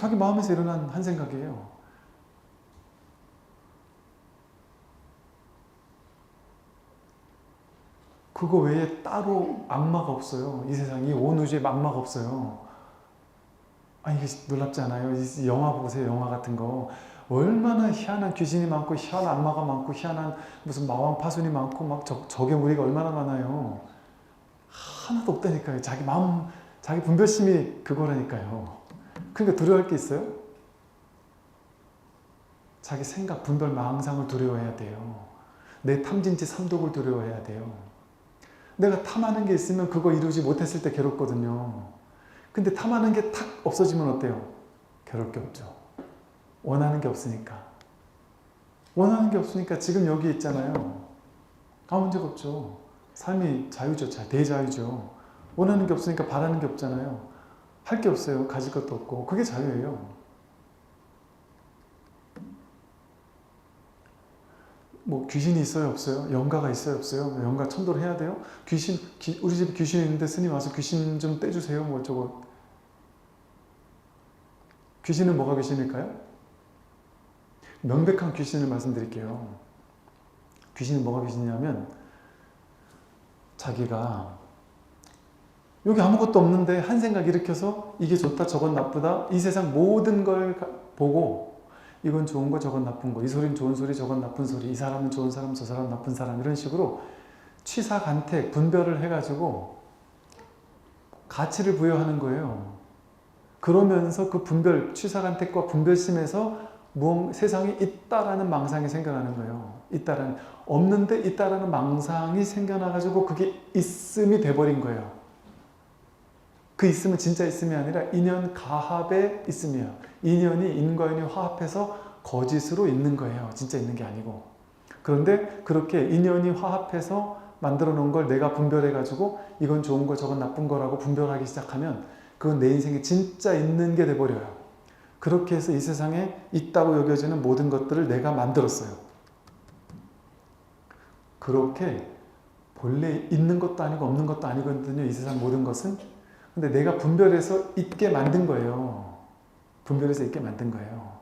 자기 마음에서 일어난 한 생각이에요. 그거 외에 따로 악마가 없어요. 이 세상에, 온 우주에 악마가 없어요. 아니, 이게 놀랍지 않아요? 이 영화 보세요. 영화 같은 거. 얼마나 희한한 귀신이 많고, 희한한 악마가 많고, 희한한 무슨 마왕 파순이 많고, 막 적의 무리가 얼마나 많아요. 하나도 없다니까요. 자기 마음, 자기 분별심이 그거라니까요. 그러니까 두려워할 게 있어요? 자기 생각, 분별, 망상을 두려워해야 돼요. 내 탐진치 삼독을 두려워해야 돼요. 내가 탐하는 게 있으면 그거 이루지 못했을 때 괴롭거든요. 근데 탐하는 게 탁 없어지면 어때요? 괴로울 게 없죠. 원하는 게 없으니까. 원하는 게 없으니까 지금 여기 있잖아요. 아무 문제가 없죠. 삶이 자유죠. 대자유죠. 원하는 게 없으니까 바라는 게 없잖아요. 할 게 없어요. 가질 것도 없고. 그게 자유예요. 뭐 귀신이 있어요? 없어요? 영가가 있어요? 없어요? 영가 천도를 해야 돼요? 우리 집에 귀신이 있는데 스님 와서 귀신 좀 떼주세요. 뭐 저거. 귀신은 뭐가 귀신일까요? 명백한 귀신을 말씀드릴게요. 귀신은 뭐가 귀신이냐면 자기가 여기 아무것도 없는데 한 생각 일으켜서 이게 좋다 저건 나쁘다 이 세상 모든 걸 보고 이건 좋은 거 저건 나쁜 거 이 소리는 좋은 소리 저건 나쁜 소리 이 사람은 좋은 사람 저 사람은 나쁜 사람 이런 식으로 취사간택 분별을 해가지고 가치를 부여하는 거예요. 그러면서 그 분별 취사간택과 분별심에서 세상이 있다라는 망상이 생겨나는 거예요. 없는데 있다라는 망상이 생겨나가지고 그게 있음이 돼버린 거예요. 그 있음은 진짜 있음이 아니라 인연 가합의 있음이에요. 인연이 인과 인이 화합해서 거짓으로 있는 거예요. 진짜 있는 게 아니고. 그런데 그렇게 인연이 화합해서 만들어 놓은 걸 내가 분별해가지고 이건 좋은 거 저건 나쁜 거라고 분별하기 시작하면 그건 내 인생에 진짜 있는 게 돼버려요. 그렇게 해서 이 세상에 있다고 여겨지는 모든 것들을 내가 만들었어요. 그렇게 본래 있는 것도 아니고 없는 것도 아니거든요. 이 세상 모든 것은. 근데 내가 분별해서 있게 만든 거예요. 분별해서 있게 만든 거예요.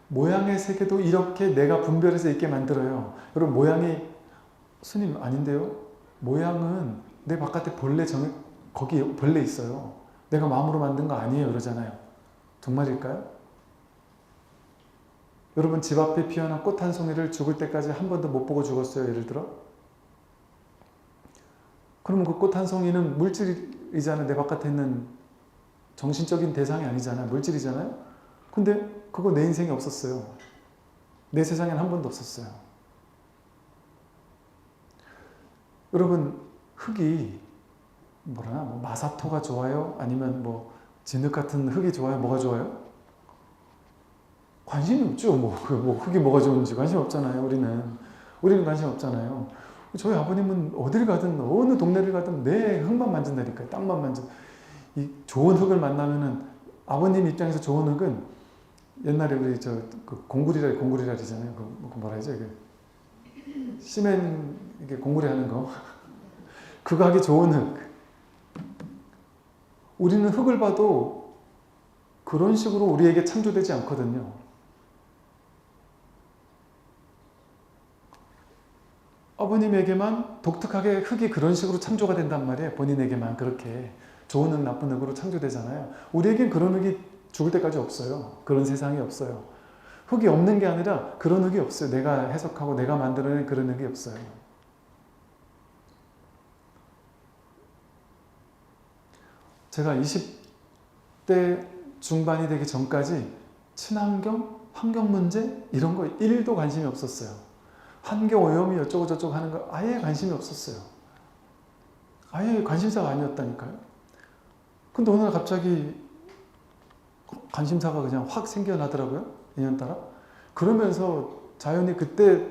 모양의 세계도 이렇게 내가 분별해서 있게 만들어요. 여러분 모양이 스님 아닌데요? 모양은 내 바깥에 거기 본래 있어요. 내가 마음으로 만든 거 아니에요. 그러잖아요. 정말일까요? 여러분 집 앞에 피어난 꽃 한 송이를 죽을 때까지 한 번도 못 보고 죽었어요. 예를 들어. 그러면 그 꽃 한 송이는 물질이잖아요. 내 바깥에 있는 정신적인 대상이 아니잖아요. 물질이잖아요. 근데 그거 내 인생에 없었어요. 내 세상에는 한 번도 없었어요. 여러분 흙이 뭐 마사토가 좋아요? 아니면 뭐 진흙 같은 흙이 좋아요? 뭐가 좋아요? 관심이 없죠. 흙이 뭐가 좋은지 관심 없잖아요. 우리는 관심 없잖아요. 저희 아버님은 어딜 가든 어느 동네를 가든 내 흙만 만진다니까요. 땅만 만져. 이 좋은 흙을 만나면은 아버님 입장에서 좋은 흙은 옛날에 우리 공구리라잖아요. 그 뭐라 하죠? 시멘 이게 공구리 하는 거. 그거 하기 좋은 흙. 우리는 흙을 봐도 그런 식으로 우리에게 창조되지 않거든요. 아버님에게만 독특하게 흙이 그런 식으로 창조가 된단 말이에요. 본인에게만 그렇게 좋은 흙, 나쁜 흙으로 창조되잖아요. 우리에겐 그런 흙이 죽을 때까지 없어요. 그런 세상이 없어요. 흙이 없는 게 아니라 그런 흙이 없어요. 내가 해석하고 내가 만들어낸 그런 흙이 없어요. 제가 20대 중반이 되기 전까지 친환경, 환경 문제 이런 거 1도 관심이 없었어요. 환경오염이 어쩌고 저쩌고 하는 거 아예 관심이 없었어요. 아예 관심사가 아니었다니까요. 근데 어느 날 갑자기 관심사가 그냥 확 생겨나더라고요. 인연따라. 그러면서 자연이 그때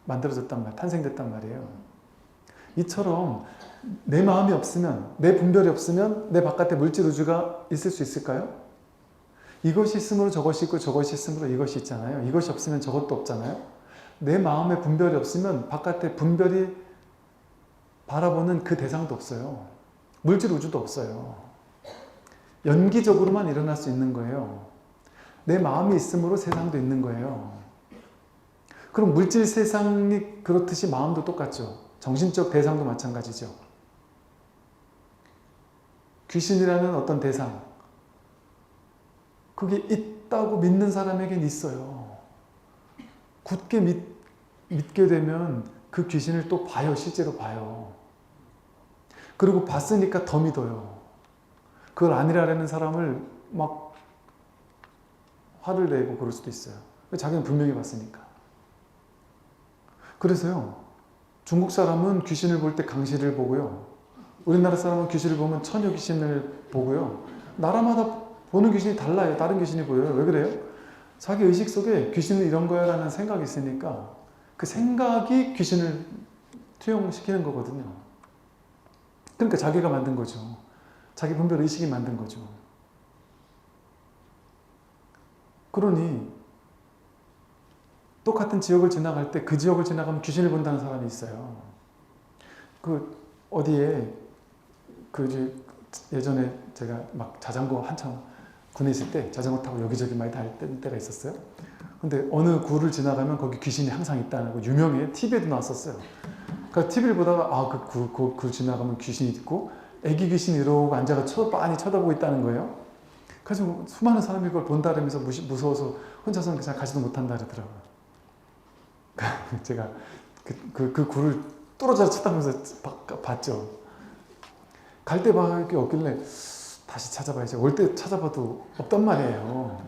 탄생됐단 말이에요. 이처럼 내 마음이 없으면, 내 분별이 없으면 내 바깥에 물질 우주가 있을 수 있을까요? 이것이 있으므로 저것이 있고 저것이 있으므로 이것이 있잖아요. 이것이 없으면 저것도 없잖아요. 내 마음에 분별이 없으면 바깥에 분별이 바라보는 그 대상도 없어요. 물질 우주도 없어요. 연기적으로만 일어날 수 있는 거예요. 내 마음이 있으므로 세상도 있는 거예요. 그럼 물질 세상이 그렇듯이 마음도 똑같죠. 정신적 대상도 마찬가지죠. 귀신이라는 어떤 대상, 그게 있다고 믿는 사람에겐 있어요. 굳게 믿게 되면 그 귀신을 또 봐요. 실제로 봐요. 그리고 봤으니까 더 믿어요. 그걸 아니라는 사람을 막 화를 내고 그럴 수도 있어요. 자기는 분명히 봤으니까. 그래서요, 중국 사람은 귀신을 볼 때 강실을 보고요, 우리나라 사람은 귀신을 보면 처녀 귀신을 보고요, 나라마다 보는 귀신이 달라요. 다른 귀신이 보여요. 왜 그래요? 자기 의식 속에 귀신은 이런 거야 라는 생각이 있으니까 그 생각이 귀신을 투영시키는 거거든요. 그러니까 자기가 만든 거죠. 자기 분별 의식이 만든 거죠. 그러니 똑같은 지역을 지나갈 때 그 지역을 지나가면 귀신을 본다는 사람이 있어요. 그 어디에 예전에 제가 막 자전거 한참 군에 있을 때 자전거 타고 여기저기 많이 다닐 때가 있었어요. 근데 어느 구를 지나가면 거기 귀신이 항상 있다는 거 유명해요. TV에도 나왔었어요. 그러니까 TV를 보다가 그 지나가면 귀신이 있고 애기 귀신이 이러고 앉아서 빤히 쳐다보고 있다는 거예요. 그래서 수많은 사람이 그걸 본다면서 무서워서 혼자서는 그냥 가지도 못한다 그러더라고요. 제가 그 굴을 뚫어져 쳐다보면서 봤죠. 갈 때 밖에 없길래 다시 찾아봐야지. 올 때 찾아봐도 없단 말이에요.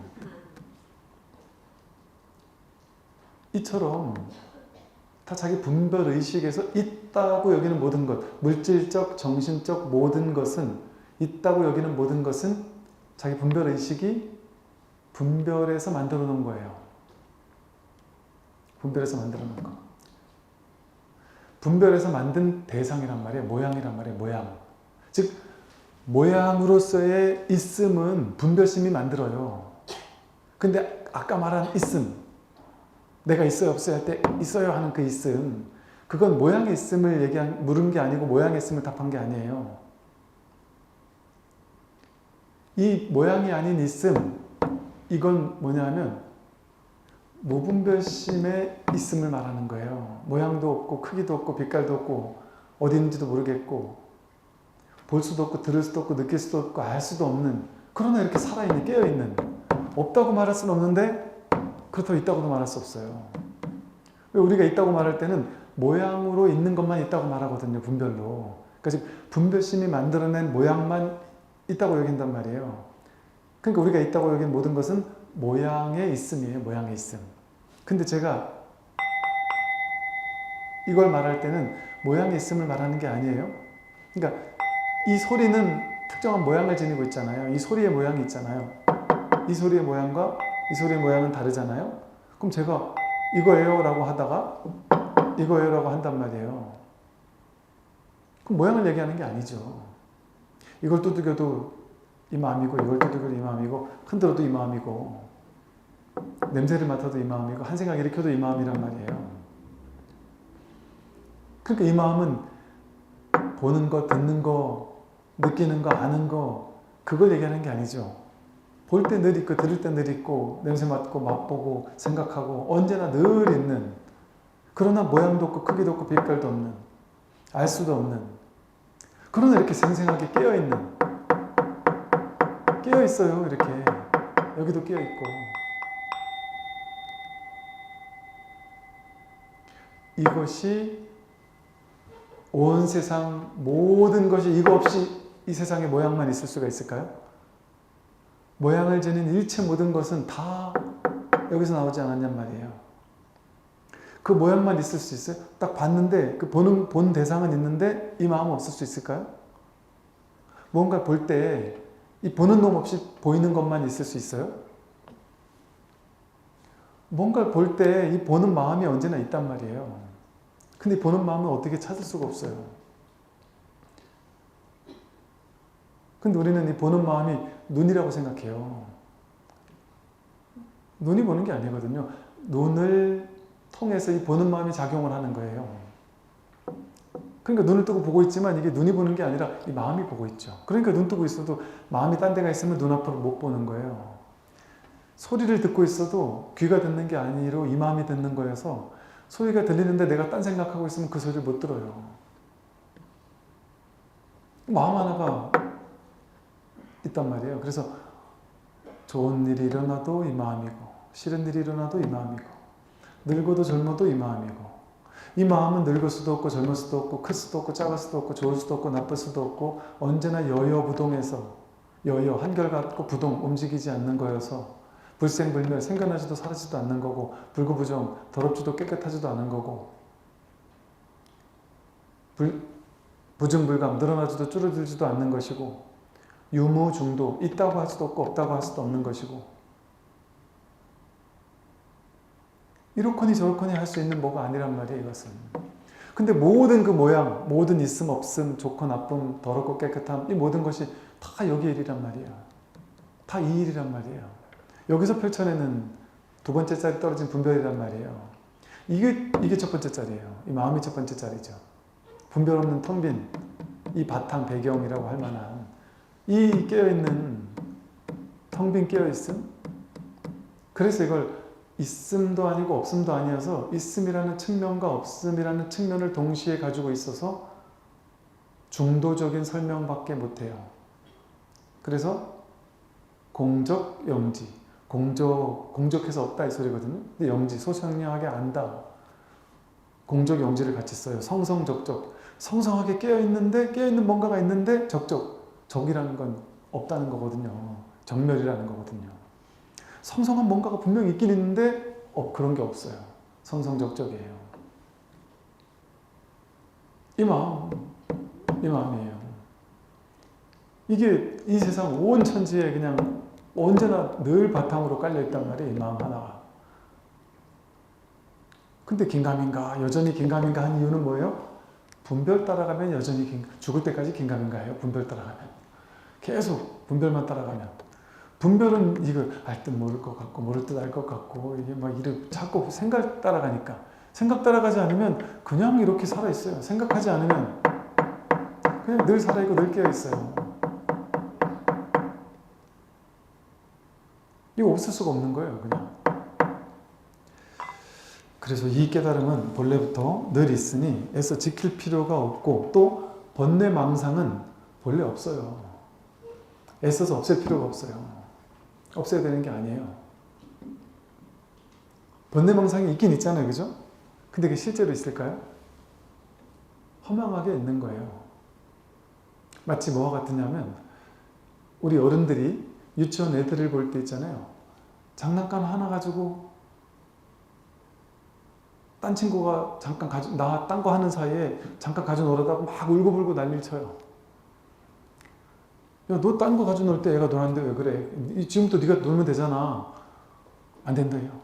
이처럼 다 자기 분별 의식에서 있다고 여기는 모든 것, 물질적, 정신적 모든 것은, 있다고 여기는 모든 것은 자기 분별 의식이 분별해서 만들어 놓은 거예요. 분별해서 만들어 놓은 거. 분별해서 만든 대상이란 말이에요. 모양이란 말이에요. 모양. 즉 모양으로서의 있음은 분별심이 만들어요. 근데 아까 말한 있음, 내가 있어요 없어요 할 때 있어요 하는 그 있음, 그건 모양의 있음을 물은 게 아니고 모양의 있음을 답한 게 아니에요. 이 모양이 아닌 있음, 이건 뭐냐면 무분별심의 있음을 말하는 거예요. 모양도 없고 크기도 없고 빛깔도 없고 어디 있는지도 모르겠고 볼 수도 없고 들을 수도 없고 느낄 수도 없고 알 수도 없는, 그러나 이렇게 살아있는, 깨어있는, 없다고 말할 수는 없는데 그렇다고 있다고도 말할 수 없어요. 왜 우리가 있다고 말할 때는 모양으로 있는 것만 있다고 말하거든요. 분별로. 그러니까 분별심이 만들어낸 모양만 있다고 여긴단 말이에요. 그러니까 우리가 있다고 여긴 모든 것은 모양의 있음이에요. 모양의 있음. 근데 제가 이걸 말할 때는 모양의 있음을 말하는 게 아니에요. 그러니까 이 소리는 특정한 모양을 지니고 있잖아요. 이 소리의 모양이 있잖아요. 이 소리의 모양과 이 소리의 모양은 다르잖아요. 그럼 제가 이거예요 라고 하다가 이거예요 라고 한단 말이에요. 그럼 모양을 얘기하는 게 아니죠. 이걸 두들겨도 이 마음이고, 이걸 두들겨도 이 마음이고, 흔들어도 이 마음이고, 냄새를 맡아도 이 마음이고, 한 생각 일으켜도 이 마음이란 말이에요. 그러니까 이 마음은 보는 거, 듣는 거, 느끼는 거, 아는 거, 그걸 얘기하는 게 아니죠. 볼 때 늘 있고, 들을 때 늘 있고, 냄새 맡고, 맛보고, 생각하고, 언제나 늘 있는, 그러나 모양도 없고, 크기도 없고, 빛깔도 없는, 알 수도 없는, 그러나 이렇게 생생하게 깨어있는, 깨어있어요. 이렇게 여기도 깨어있고, 이것이 온 세상 모든 것이, 이거 없이 이 세상에 모양만 있을 수가 있을까요? 모양을 지닌 일체 모든 것은 다 여기서 나오지 않았냔 말이에요. 그 모양만 있을 수 있어요? 딱 봤는데 그 본 대상은 있는데 이 마음은 없을 수 있을까요? 뭔가 볼 때 이 보는 놈 없이 보이는 것만 있을 수 있어요? 뭔가 볼 때 이 보는 마음이 언제나 있단 말이에요. 근데 보는 마음은 어떻게 찾을 수가 없어요. 근데 우리는 이 보는 마음이 눈이라고 생각해요. 눈이 보는 게 아니거든요. 눈을 통해서 이 보는 마음이 작용을 하는 거예요. 그러니까 눈을 뜨고 보고 있지만 이게 눈이 보는 게 아니라 이 마음이 보고 있죠. 그러니까 눈 뜨고 있어도 마음이 딴 데가 있으면 눈앞으로 못 보는 거예요. 소리를 듣고 있어도 귀가 듣는 게 아니로 이 마음이 듣는 거여서 소리가 들리는데 내가 딴 생각하고 있으면 그 소리를 못 들어요. 마음 하나가 있단 말이에요. 그래서 좋은 일이 일어나도 이 마음이고 싫은 일이 일어나도 이 마음이고 늙어도 젊어도 이 마음이고 이 마음은 늙을 수도 없고 젊을 수도 없고 클 수도 없고 작을 수도 없고 좋을 수도 없고 나쁠 수도 없고 언제나 여여부동해서 여여 한결같고 부동 움직이지 않는 거여서 불생불멸 생겨나지도 사라지도 않는 거고 불구부정 더럽지도 깨끗하지도 않은 거고 부증불감 늘어나지도 줄어들지도 않는 것이고 유무중도 있다고 할 수도 없고 없다고 할 수도 없는 것이고 이렇거니 저렇거니 할 수 있는 뭐가 아니란 말이에요. 이것은. 근데 모든 그 모양, 모든 있음 없음, 좋고 나쁨, 더럽고 깨끗함 이 모든 것이 다 여기 일이란 말이에요. 다 이 일이란 말이에요. 여기서 펼쳐내는 두 번째 짤이 떨어진 분별이란 말이에요. 이게 첫 번째 짤이에요. 이 마음이 첫 번째 짤이죠. 분별 없는 텅 빈 이 바탕 배경이라고 할 만한 이 깨어있는 텅 빈 깨어있음. 그래서 이걸 있음도 아니고 없음도 아니어서 있음이라는 측면과 없음이라는 측면을 동시에 가지고 있어서 중도적인 설명밖에 못해요. 그래서 공적, 영지. 공적해서 없다 이 소리거든요. 근데 영지, 소상량하게 안다. 공적, 영지를 같이 써요. 성성적적. 성성하게 깨어있는데 깨어있는 뭔가가 있는데 적이라는 건 없다는 거거든요. 정멸이라는 거거든요. 성성한 뭔가가 분명히 있긴 있는데 그런 게 없어요. 성성적적이에요. 이 마음이에요. 이게 이 세상 온 천지에 그냥 언제나 늘 바탕으로 깔려있단 말이에요. 이 마음 하나가. 근데 긴가민가 여전히 긴가민가 한 이유는 뭐예요? 분별 따라가면 여전히 죽을 때까지 긴가민가해요. 분별 따라가면. 계속 분별만 따라가면. 분별은 이거 알 듯 모를 것 같고 모를 듯 알 것 같고 이게 막 이렇게 자꾸 생각 따라가니까 생각 따라가지 않으면 그냥 이렇게 살아있어요. 생각하지 않으면 그냥 늘 살아있고 늘 깨어있어요. 이거 없을 수가 없는 거예요. 그냥. 그래서 이 깨달음은 본래부터 늘 있으니 애써 지킬 필요가 없고 또 번뇌망상은 본래 없어요. 애써서 없앨 필요가 없어요. 없애야 되는 게 아니에요. 번뇌망상이 있긴 있잖아요. 그죠? 근데 그게 실제로 있을까요? 허망하게 있는 거예요. 마치 뭐와 같으냐면 우리 어른들이 유치원 애들을 볼 때 있잖아요. 장난감 하나 가지고 딴 친구가 잠깐 나 딴 거 하는 사이에 잠깐 가져 놀아다가 막 울고불고 난리를 쳐요. 야, 너 딴 거 가져 놀 때 애가 놀았는데 왜 그래? 지금부터 네가 놀면 되잖아. 안 된다요.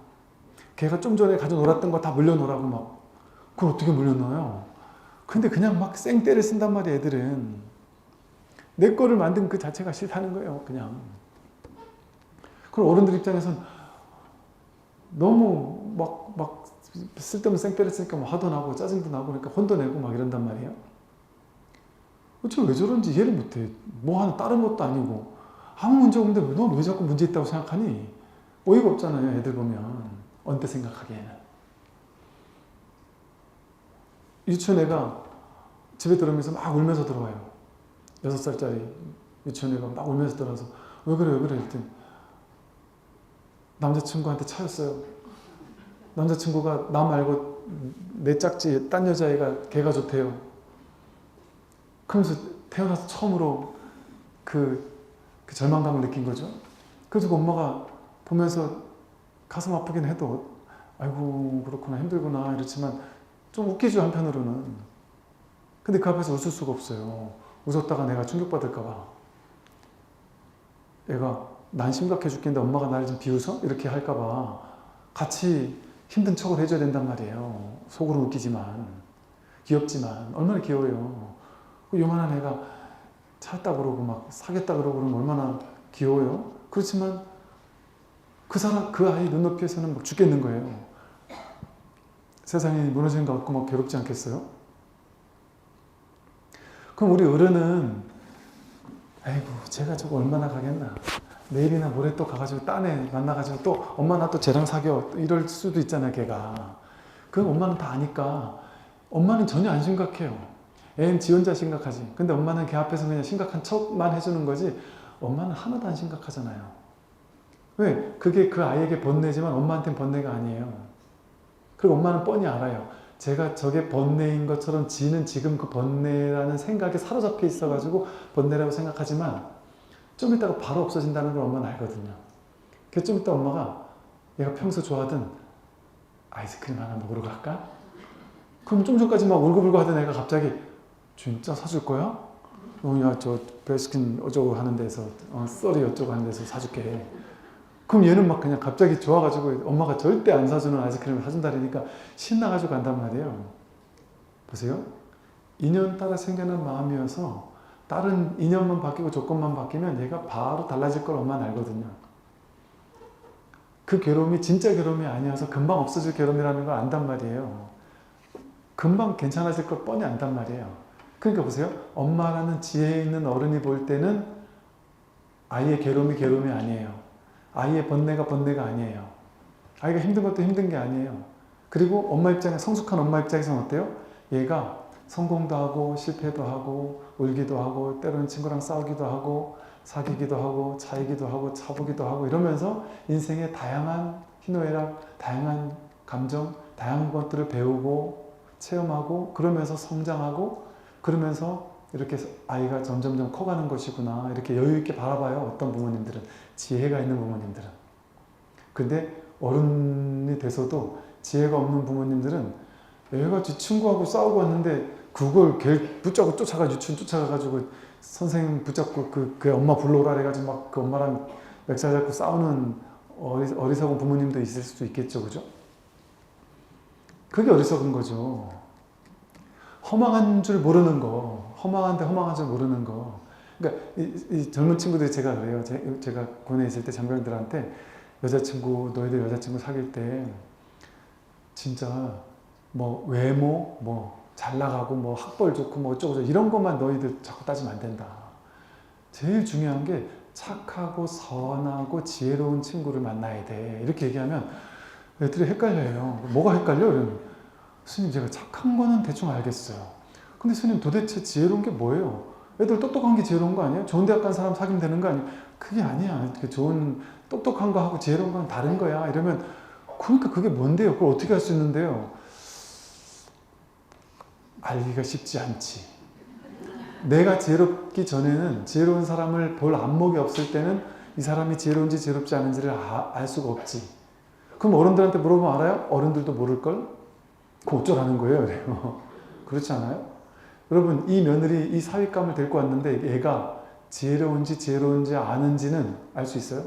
걔가 좀 전에 가져 놀았던 거 다 물려놓으라고 막. 그걸 어떻게 물려놓아요? 근데 그냥 막 생떼를 쓴단 말이야, 애들은. 내 거를 만든 그 자체가 싫다는 거예요, 그냥. 그럼 어른들 입장에선 너무 막 쓸데없는 생떼를 쓰니까 뭐 화도 나고 짜증도 나고 그러니까 혼도 내고 막 이런단 말이에요. 어째 왜 저런지 이해를 못해. 뭐 하나 다른 것도 아니고 아무 문제 없는데 넌 왜 자꾸 문제 있다고 생각하니? 어이가 없잖아요. 애들 보면 언뜻 생각하기에는. 유치원 애가 집에 들어오면서 막 울면서 들어와요. 6살짜리 유치원 애가 막 울면서 들어와서 왜 그래 했더니 남자친구한테 차였어요. 남자친구가 나 말고 내 짝지 딴 여자애가 걔가 좋대요. 그러면서 태어나서 처음으로 그 절망감을 느낀 거죠. 그래서 그 엄마가 보면서 가슴 아프긴 해도 아이고 그렇구나 힘들구나 이렇지만 좀 웃기죠 한편으로는. 근데 그 앞에서 웃을 수가 없어요. 웃었다가 내가 충격받을까 봐. 애가 난 심각해 죽겠는데 엄마가 나를 좀 비웃어? 이렇게 할까 봐 같이 힘든 척을 해줘야 된단 말이에요. 속으로 웃기지만 귀엽지만 얼마나 귀여워요. 요만한 애가 찾았다 그러고 막 사겠다 그러고 그러면 얼마나 귀여워요. 그렇지만 그 아이 눈높이에서는 막 죽겠는 거예요. 세상이 무너지는 것 같고 막 괴롭지 않겠어요? 그럼 우리 어른은 아이고 제가 저거 얼마나 가겠나, 내일이나 모레 또 가가지고 딴 애 만나가지고 또 엄마 나 또 쟤랑 사겨 이럴 수도 있잖아요. 걔가. 그럼 엄마는 다 아니까 엄마는 전혀 안 심각해요. 애는 지 혼자 심각하지. 근데 엄마는 걔 앞에서 그냥 심각한 척만 해주는 거지 엄마는 하나도 안 심각하잖아요. 왜? 그게 그 아이에게 번뇌지만 엄마한테는 번뇌가 아니에요. 그리고 엄마는 뻔히 알아요. 제가 저게 번뇌인 것처럼 지는 지금 그 번뇌라는 생각에 사로잡혀 있어가지고 번뇌라고 생각하지만 좀 이따가 바로 없어진다는 걸 엄마는 알거든요. 그래서 좀 이따 엄마가 얘가 평소 좋아하던 아이스크림 하나 먹으러 갈까? 그럼 좀 전까지 막 울고불고 하던 애가 갑자기 진짜 사줄 거야? 야, 저 베스킨 어쩌고 하는 데서 썰이 어쩌고 하는 데서 사줄게. 그럼 얘는 막 그냥 갑자기 좋아가지고 엄마가 절대 안 사주는 아이스크림을 사준다니까 신나가지고 간단 말이에요. 보세요. 인연 따라 생겨난 마음이어서 다른 인연만 바뀌고 조건만 바뀌면 얘가 바로 달라질 걸 엄마는 알거든요. 그 괴로움이 진짜 괴로움이 아니어서 금방 없어질 괴로움이라는 걸 안단 말이에요. 금방 괜찮아질 걸 뻔히 안단 말이에요. 그러니까 보세요. 엄마라는 지혜 있는 어른이 볼 때는 아이의 괴로움이 괴로움이 아니에요. 아이의 번뇌가 번뇌가 아니에요. 아이가 힘든 것도 힘든 게 아니에요. 그리고 엄마 입장에, 성숙한 엄마 입장에서는 어때요? 얘가 성공도 하고 실패도 하고 울기도 하고 때로는 친구랑 싸우기도 하고 사귀기도 하고 차이기도 하고 차보기도 하고 이러면서 인생의 다양한 희노애락, 다양한 감정, 다양한 것들을 배우고 체험하고 그러면서 성장하고 그러면서 이렇게 아이가 점점점 커가는 것이구나 이렇게 여유 있게 바라봐요. 어떤 부모님들은, 지혜가 있는 부모님들은. 근데 어른이 돼서도 지혜가 없는 부모님들은 애가 지 친구하고 싸우고 왔는데 그걸 걔 붙잡고 유치원 쫓아가가지고 선생님 붙잡고 그 엄마 불러오라 그래가지고 막 그 엄마랑 멱살 잡고 싸우는 어리석은 부모님도 있을 수도 있겠죠. 그죠? 그게 어리석은 거죠. 허망한 줄 모르는 거, 허망한데 허망한 줄 모르는 거. 그러니까 이 젊은 친구들이 제가 그래요. 제가 군에 있을 때 장병들한테 여자친구, 너희들 여자친구 사귈 때 진짜 뭐 외모, 뭐 잘 나가고 뭐 학벌 좋고 뭐 어쩌고 저쩌고 이런 것만 너희들 자꾸 따지면 안 된다. 제일 중요한 게 착하고 선하고 지혜로운 친구를 만나야 돼. 이렇게 얘기하면 애들이 헷갈려요. 뭐가 헷갈려? 이러면 스님 제가 착한 거는 대충 알겠어요. 근데 스님 도대체 지혜로운 게 뭐예요? 애들 똑똑한 게 지혜로운 거 아니에요? 좋은 대학 간 사람 사귀면 되는 거 아니에요? 그게 아니야. 좋은 똑똑한 거하고 지혜로운 건 다른 거야. 이러면 그러니까 그게 뭔데요? 그걸 어떻게 할 수 있는데요? 알기가 쉽지 않지. 내가 지혜롭기 전에는 지혜로운 사람을 볼 안목이 없을 때는 이 사람이 지혜로운지 지혜롭지 않은지를 알 수가 없지. 그럼 어른들한테 물어보면 알아요? 어른들도 모를걸? 그 어쩌라는 거예요? 그래요. 그렇지 않아요? 여러분 이 며느리 이 사윗감을 데리고 왔는데 얘가 지혜로운지 아는지는 알 수 있어요?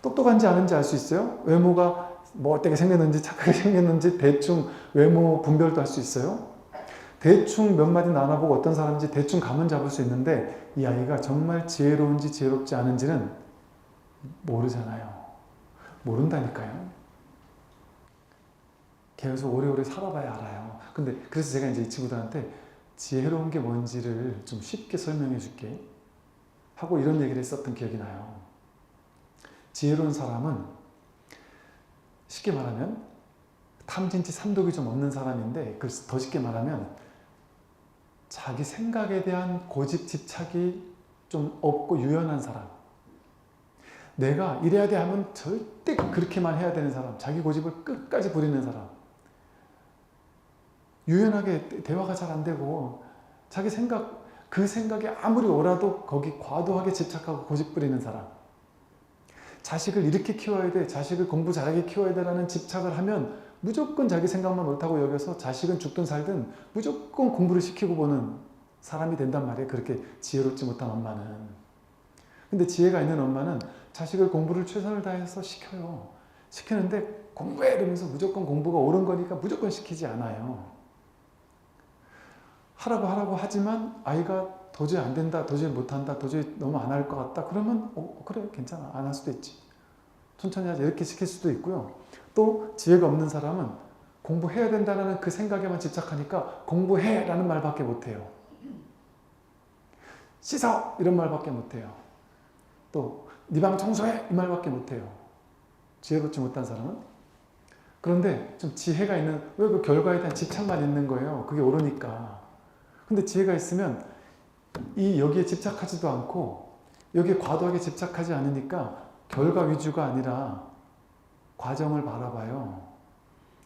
똑똑한지 아는지 알 수 있어요? 외모가 뭐 어떻게 생겼는지 착하게 생겼는지 대충 외모 분별도 할 수 있어요? 대충 몇 마디 나눠보고 어떤 사람인지 대충 감은 잡을 수 있는데 이 아이가 정말 지혜로운지 지혜롭지 않은지는 모르잖아요. 모른다니까요. 계속 오래오래 살아봐야 알아요. 근데 그래서 제가 이제 이 친구들한테 지혜로운 게 뭔지를 좀 쉽게 설명해 줄게 하고 이런 얘기를 했었던 기억이 나요. 지혜로운 사람은 쉽게 말하면 탐진치 삼독이 좀 없는 사람인데 더 쉽게 말하면 자기 생각에 대한 고집 집착이 좀 없고 유연한 사람. 내가 이래야 돼 하면 절대 그렇게만 해야 되는 사람. 자기 고집을 끝까지 부리는 사람. 유연하게 대화가 잘 안 되고 자기 생각, 그 생각이 아무리 옳아도 거기 과도하게 집착하고 고집 부리는 사람. 자식을 이렇게 키워야 돼, 자식을 공부 잘하게 키워야 돼라는 집착을 하면 무조건 자기 생각만 옳다고 여겨서 자식은 죽든 살든 무조건 공부를 시키고 보는 사람이 된단 말이에요. 그렇게 지혜롭지 못한 엄마는. 근데 지혜가 있는 엄마는 자식을 공부를 최선을 다해서 시켜요. 시키는데 공부해 이러면서 무조건 공부가 옳은 거니까 무조건 시키지 않아요. 하라고 하지만 아이가 도저히 안 된다, 도저히 못한다, 도저히 너무 안 할 것 같다 그러면 그래 괜찮아, 안 할 수도 있지, 천천히 하자 이렇게 시킬 수도 있고요. 또 지혜가 없는 사람은 공부해야 된다는 그 생각에만 집착하니까 공부해 라는 말밖에 못해요. 씻어! 이런 말밖에 못해요. 또 네 방 청소해! 이 말밖에 못해요. 지혜롭지 못한 사람은. 그런데 좀 지혜가 있는, 왜 그 결과에 대한 집착만 있는 거예요. 그게 옳으니까. 근데 지혜가 있으면 여기에 집착하지도 않고 여기에 과도하게 집착하지 않으니까 결과 위주가 아니라 과정을 바라봐요.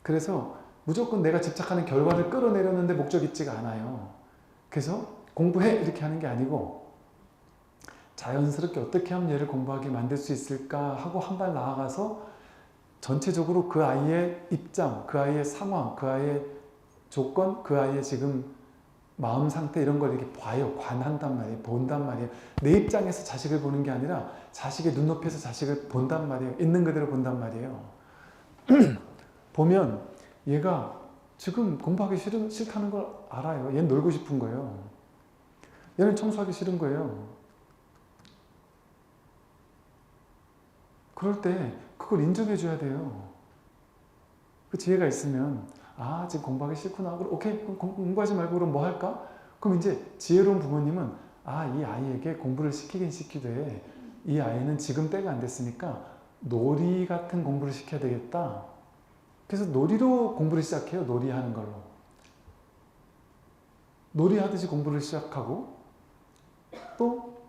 그래서 무조건 내가 집착하는 결과를 끌어내려는데 목적 있지가 않아요. 그래서 공부해! 이렇게 하는 게 아니고 자연스럽게 어떻게 하면 얘를 공부하게 만들 수 있을까 하고 한 발 나아가서 전체적으로 그 아이의 입장, 그 아이의 상황, 그 아이의 조건, 그 아이의 지금 마음 상태 이런 걸 이렇게 봐요. 관한단 말이에요. 본단 말이에요. 내 입장에서 자식을 보는 게 아니라 자식의 눈높이에서 자식을 본단 말이에요. 있는 그대로 본단 말이에요. 보면 얘가 지금 공부하기 싫다는 걸 알아요. 얘는 놀고 싶은 거예요. 얘는 청소하기 싫은 거예요. 그럴 때 그걸 인정해 줘야 돼요. 그 지혜가 있으면 아 지금 공부하기 싫구나. 그럼 오케이 공부하지 말고 그럼 뭐 할까? 그럼 이제 지혜로운 부모님은 아 이 아이에게 공부를 시키긴 시키되 이 아이는 지금 때가 안 됐으니까 놀이 같은 공부를 시켜야 되겠다. 그래서 놀이로 공부를 시작해요. 놀이하는 걸로. 놀이하듯이 공부를 시작하고 또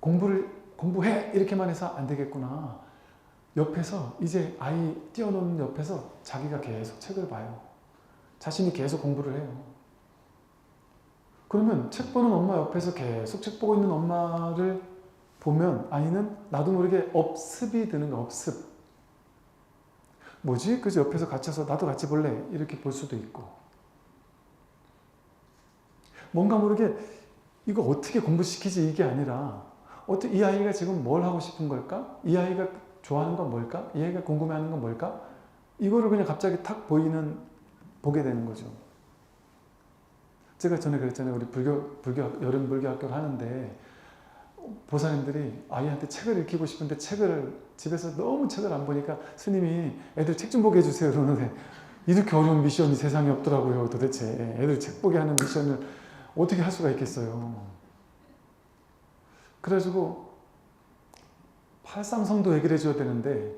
공부해! 이렇게만 해서 안 되겠구나. 옆에서 이제 아이 띄워놓는 옆에서 자기가 계속 책을 봐요. 자신이 계속 공부를 해요. 그러면 책 보는 엄마 옆에서 계속 책 보고 있는 엄마를 보면 아이는 나도 모르게 업습이 드는 거, 업습. 뭐지? 그래서 옆에서 갇혀서 나도 같이 볼래? 이렇게 볼 수도 있고. 뭔가 모르게 이거 어떻게 공부시키지 이게 아니라 어떻게 이 아이가 지금 뭘 하고 싶은 걸까? 이 아이가 좋아하는 건 뭘까? 이 아이가 궁금해하는 건 뭘까? 이거를 그냥 갑자기 탁 보게 되는 거죠. 제가 전에 그랬잖아요. 우리 여름 불교 학교를 하는데 보사님들이 아이한테 책을 읽히고 싶은데 집에서 너무 책을 안 보니까 스님이 애들 책 좀 보게 해주세요. 그러는데 이렇게 어려운 미션이 세상에 없더라고요. 도대체 애들 책 보게 하는 미션을 어떻게 할 수가 있겠어요. 그래가지고 팔상성도 얘기를 해줘야 되는데